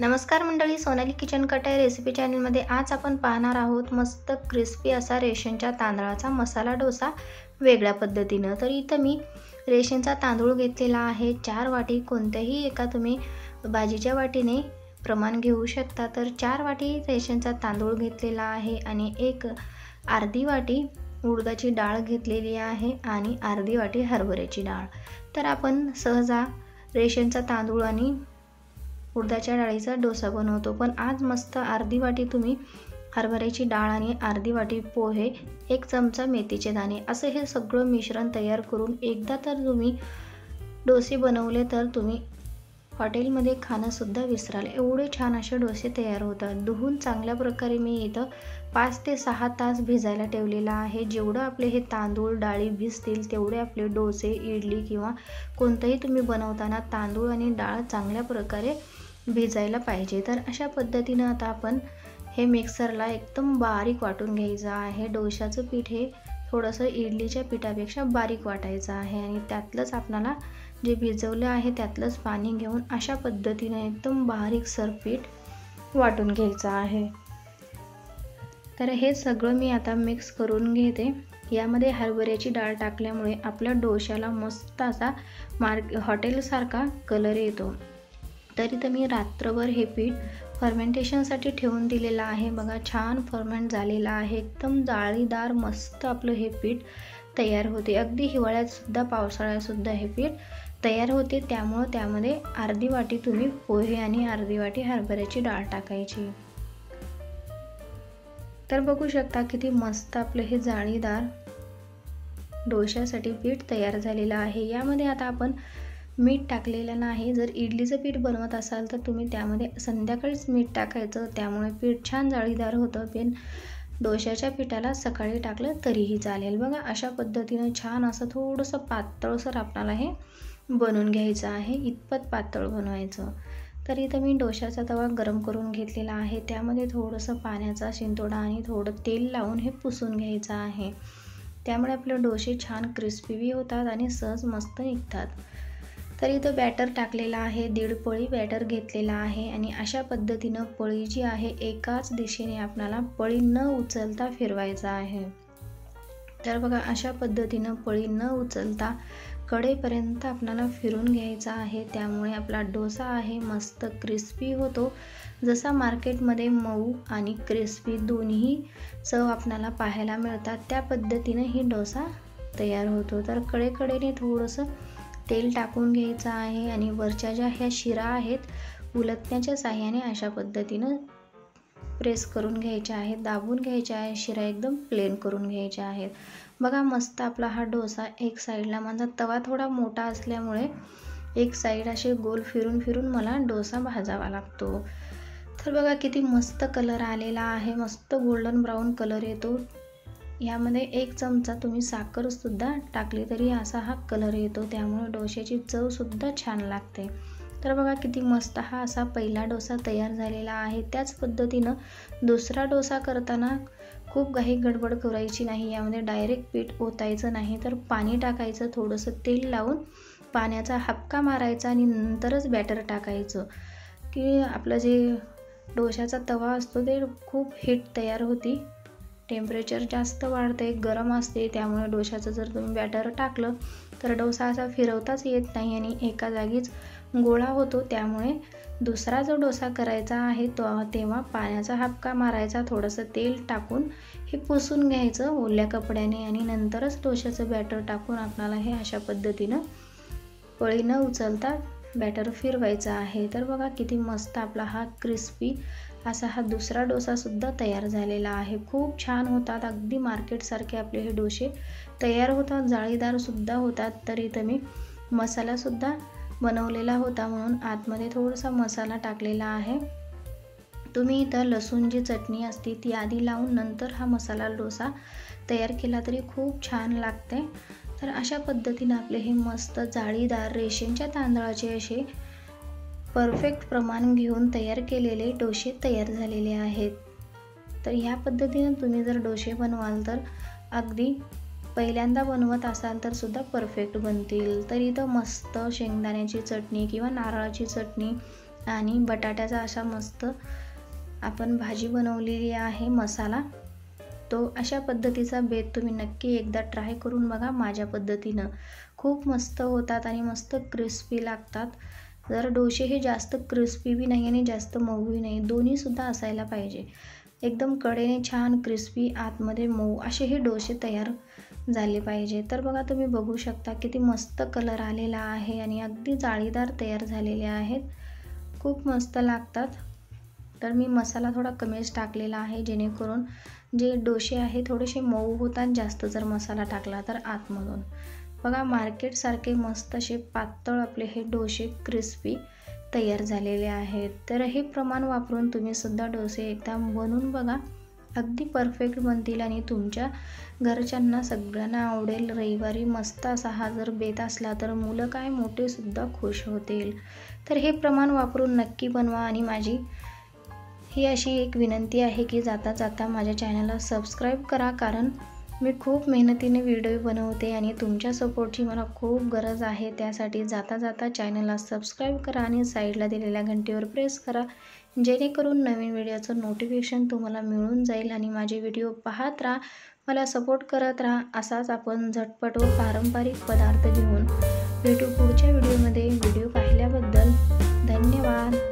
नमस्कार मंडळी, सोनाली किचन कटाई रेसिपी चॅनलमध्ये आज आपण पाहणार आहोत मस्त क्रिस्पी असा रेशनच्या तांदळाचा मसाला डोसा वेगळ्या पद्धतीनं। तर इथं मी रेशनचा तांदूळ घेतलेला आहे 4 वाटी। कोणत्याही एका तुम्ही भाजीच्या वाटीने प्रमाण घेऊ शकता। तर 4 वाटी रेशनचा तांदूळ घेतलेला आहे आणि एक अर्धी वाटी उडदाची डाळ घेतलेली आहे आणि अर्धी वाटी हरभऱ्याची डाळ। तर आपण सहजा रेशनचा तांदूळ आणि उडदाच्या डाळीचा डोसा बनवतो, पण आज मस्त अर्धी वाटी तुम्ही हरभऱ्याची डाळ आणि अर्धी वाटी पोहे, 1 चमचा मेथीचे दाणे असं हे सगळं मिश्रण तयार करून एकदा तर तुम्ही डोसे बनवले तर तुम्ही हॉटेलमध्ये खाणं सुद्धा विसराल, एवढे छान असे डोसे तयार होतात। धुवून चांगल्या प्रकारे मी इथं 5 ते 6 तास भिजायला ठेवलेला आहे। जेवढं आपले हे तांदूळ डाळी भिजतील तेवढे आपले डोसे, इडली किंवा कोणतंही तुम्ही बनवताना तांदूळ आणि डाळ चांगल्या प्रकारे भिजायला पाहिजे। तर अशा पद्धतीने आता आपण हे मिक्सरला एकदम बारीक वाटून घ्यायचं आहे। डोशाचं पीठ हे थोडंसं इडलीच्या पिठापेक्षा बारीक वाटायचं आहे आणि त्यातलंच आपल्याला जे भिजवलं आहे त्यातलंच पाणी घेऊन अशा पद्धतीने एकदम बारीक पीठ वाटून घ्यायचं आहे। तर हे सगळं मी आता मिक्स करून घेते। यामध्ये हरभऱ्याची डाळ टाकल्यामुळे आपल्या डोशाला मस्त असा हॉटेलसारखा कलर येतो। तरी तर मी रात्रभर हे पीठ फर्मेंटेशनसाठी ठेवून दिलेलं आहे। बघा छान फर्मेंट झालेलं आहे, एकदम जाळीदार मस्त आपलं हे पीठ तयार होते। अगदी हिवाळ्यात सुद्धा पावसाळ्यात सुद्धा हे पीठ तयार होते। त्यामुळे त्यामध्ये अर्धी वाटी तुम्ही पोहे आणि अर्धी वाटी हरभऱ्याची डाळ टाकायची। तर बघू शकता किती मस्त आपलं हे जाळीदार डोशासाठी पीठ तयार झालेलं आहे। यामध्ये आता आपण मीठ टाकलेलं नाही। जर इडलीचं पीठ बनवत असाल तर तुम्ही त्यामध्ये संध्याकाळीच मीठ टाकायचं, त्यामुळे पीठ छान जाळीदार होतं। पण डोशाच्या पिठाला सकाळी टाकलं तरीही चालेल। बघा अशा पद्धतीनं छान असं थोडंसं पातळसर आपल्याला हे बनवून घ्यायचं आहे, इतपत पातळ बनवायचं। तर इथं मी डोशाचा तवा गरम करून घेतलेला आहे, त्यामध्ये थोडंसं पाण्याचा शिंतोडा आणि थोडं तेल लावून हे पुसून घ्यायचं आहे। त्यामुळे आपले डोसे छान क्रिस्पी होतात आणि सहज मस्त निघतात। तर इथं बॅटर टाकलेला आहे, 1.5 पळी बॅटर घेतलेला आहे आणि अशा पद्धतीनं पळी जी आहे एकाच दिशेने आपल्याला पळी न उचलता फिरवायचं आहे। तर बघा अशा पद्धतीनं पळी न उचलता कडेपर्यंत आपल्याला फिरून घ्यायचा आहे, त्यामुळे आपला डोसा आहे मस्त क्रिस्पी होतो। जसा मार्केटमध्ये मऊ आणि क्रिस्पी दोन्ही चव आपल्याला पाहायला मिळतात त्या पद्धतीने ही डोसा तयार होतो। तर कडेकडेने थोडंसं तेल टाकून घ्यायचं आहे आणि वरच्या ज्या ह्या शिरा आहेत उलटण्याच्या साहाय्याने अशा पद्धतीनं प्रेस करून घ्यायच्या आहेत, दाबून घ्यायच्या आहे, शिरा एकदम प्लेन करून घ्यायच्या आहेत। बघा मस्त आपला हा डोसा एक साईडला, माझा तवा थोडा मोठा असल्यामुळे एक साईड असे गोल फिरून फिरून मला डोसा भाजावा लागतो। तर बघा किती मस्त कलर आलेला आहे, मस्त गोल्डन ब्राऊन कलर येतो। यामध्ये 1 चमचा तुम्ही साखर सुद्धा टाकली तरी असा हा कलर येतो, त्यामुळे डोशाची चव सुद्धा छान लागते। तर बघा किती मस्त हा असा पहिला डोसा तयार झालेला आहे। त्याच पद्धतीनं दुसरा डोसा करताना खूप घाई गडबड करायची नाही। यामध्ये डायरेक्ट पीठ ओतायचं नाही, तर पाणी टाकायचं, थोडंसं तेल लावून पाण्याचा हबका मारायचा आणि नंतरच बॅटर टाकायचं, की आपलं जे डोशाचा तवा असतो ते खूप हीट तयार होती, टेम्परेचर जास्त वाढते, गरम असते। त्यामुळे डोशाचं जर तुम्ही बॅटर टाकलं तर डोसा असा फिरवताच येत नाही आणि एका जागीच गोळा होतो। त्यामुळे दुसरा जो डोसा करायचा आहे तेव्हा पाण्याचा हबका मारायचा, थोडंसं तेल टाकून हे पुसून घ्यायचं ओल्या कपड्याने आणि नंतरच डोशाचं बॅटर टाकून आपल्याला हे अशा पद्धतीनं पळी न उचलता बॅटर फिरवायचं आहे। तर बघा किती मस्त आपला हा क्रिस्पी असा हा दुसरा डोसा सुद्धा तयार झालेला आहे। खूप छान होतात, अगदी मार्केटसारखे आपले हे डोसे तयार होतात, जाळीदार सुद्धा होतात। तर इथं मी मसाला सुद्धा बनवलेला होता म्हणून आतमध्ये थोडासा मसाला टाकलेला आहे। तुम्ही इथं लसूण जी चटणी असते ती आधी लावून नंतर हा मसाला डोसा तयार केला तरी खूप छान लागते। तर अशा पद्धतीने आपले हे मस्त जाळीदार रेशनच्या तांदळाचे असे परफेक्ट प्रमाण घेऊन तयार केलेले डोसे तयार झालेले आहेत। तर ह्या पद्धतीने तुम्ही जर डोसे बनवाल तर अगदी पहिल्यांदा बनवत असाल तर सुद्धा परफेक्ट बनतील। तर इथं मस्त शेंगदाण्याची चटणी किंवा नारळाची चटणी आणि बटाट्याचा असा मस्त आपण भाजी बनवलेली आहे मसाला, तो अशा पद्धतीचा बेत तुम्ही नक्की एकदा ट्राय करून बघा माझ्या पद्धतीनं. खूप मस्त होतात आणि मस्त क्रिस्पी लागतात. जर डोसे हे जास्त क्रिस्पी बी नाही आणि जास्त मऊही नाही, दोन्हीसुद्धा असायला पाहिजे. एकदम कडेने छान क्रिस्पी, आतमध्ये मऊ असे हे डोसे तयार झाले पाहिजे. तर बघा तुम्ही बघू शकता किती मस्त कलर आलेला आहे आणि अगदी जाळीदार तयार झालेले आहेत. खूप मस्त लागतात. तर मी मसाला थोडा कमीच टाकलेला आहे, जेणेकरून जे डोसे आहे थोडेसे मऊ होतात जास्त जर मसाला टाकला तर आतमधून. बघा मार्केटसारखे मस्त असे पातळ आपले हे डोसे क्रिस्पी तयार झालेले आहेत. तर हे प्रमाण वापरून तुम्ही सुद्धा डोसे एकदा बनवून बघा, अगदी परफेक्ट बनतील आणि तुमच्या घरच्यांना सगळ्यांना आवडेल. रविवारी मस्त असा हा जर बेत असला तर मुलं काय मोठे सुद्धा खुश होतील. तर हे प्रमाण वापरून नक्की बनवा आणि माझी ही अशी एक विनंती आहे की जाता जाता माझ्या चॅनलला सबस्क्राईब करा, कारण मी खूप मेहनतीने व्हिडिओ बनवते आणि तुमच्या सपोर्टची मला खूप गरज आहे. त्यासाठी जाता जाता चॅनलला सबस्क्राईब करा आणि साईडला दिलेल्या घंटीवर प्रेस करा, जेणेकरून नवीन व्हिडिओचं नोटिफिकेशन तुम्हाला मिळून जाईल आणि माझे व्हिडिओ पाहत राहा, मला सपोर्ट करत राहा. असाच आपण झटपट व पारंपरिक पदार्थ घेऊन भेटू पुढच्या व्हिडिओमध्ये. व्हिडिओ पाहिल्याबद्दल धन्यवाद.